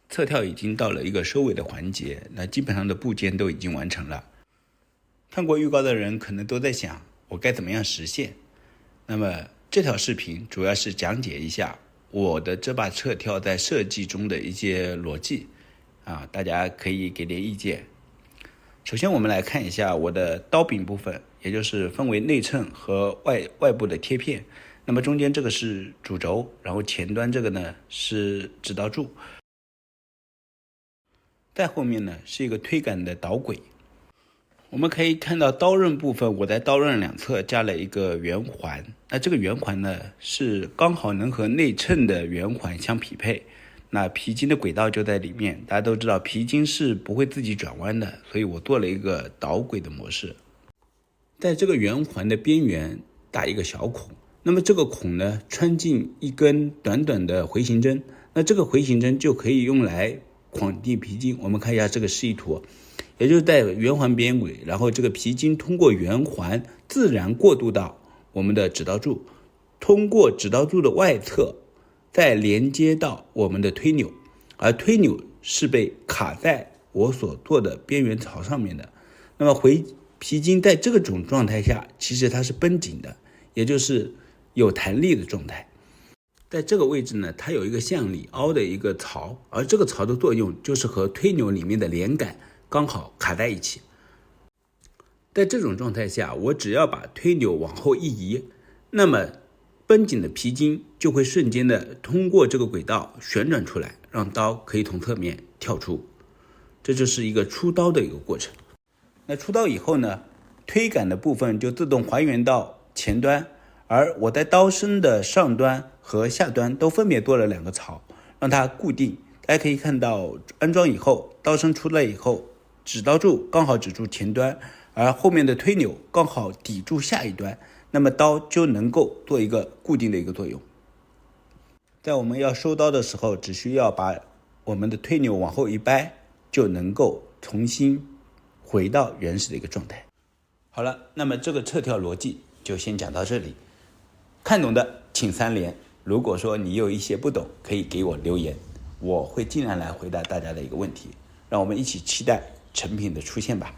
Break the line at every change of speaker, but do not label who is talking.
侧跳已经到了一个收尾的环节，那基本上的部件都已经完成了。看过预告的人可能都在想，我该怎么样实现？那么这条视频主要是讲解一下我的这把侧跳在设计中的一些逻辑大家可以给点意见。首先我们来看一下我的刀柄部分，也就是分为内衬和外部的贴片。那么中间这个是主轴，然后前端这个呢是指导柱，在后面呢是一个推杆的导轨。我们可以看到刀刃部分，我在刀刃两侧加了一个圆环，那这个圆环呢是刚好能和内衬的圆环相匹配，那皮筋的轨道就在里面。大家都知道皮筋是不会自己转弯的，所以我做了一个导轨的模式，在这个圆环的边缘打一个小孔，那么这个孔呢穿进一根短短的回形针，那这个回形针就可以用来框定皮筋。我们看一下这个示意图，也就是在圆环边轨，然后这个皮筋通过圆环自然过渡到我们的指导柱，通过指导柱的外侧再连接到我们的推钮，而推钮是被卡在我所做的边缘槽上面的。那么皮筋在这种状态下其实它是绷紧的，也就是有弹力的状态。在这个位置呢，它有一个向里凹的一个槽，而这个槽的作用就是和推钮里面的连杆刚好卡在一起。在这种状态下，我只要把推钮往后一移，那么绷紧的皮筋就会瞬间的通过这个轨道旋转出来，让刀可以从侧面跳出。这就是一个出刀的一个过程。那出刀以后呢，推杆的部分就自动还原到前端，而我在刀身的上端和下端都分别做了两个槽，让它固定。大家可以看到安装以后，刀身出来以后，指导柱刚好指住前端，而后面的推钮刚好抵住下一端，那么刀就能够做一个固定的一个作用。在我们要收刀的时候，只需要把我们的推钮往后一掰，就能够重新回到原始的一个状态。好了，那么这个侧跳逻辑就先讲到这里，看懂的请3连，如果说你有一些不懂，可以给我留言，我会尽量来回答大家的一个问题，让我们一起期待成品的出现吧。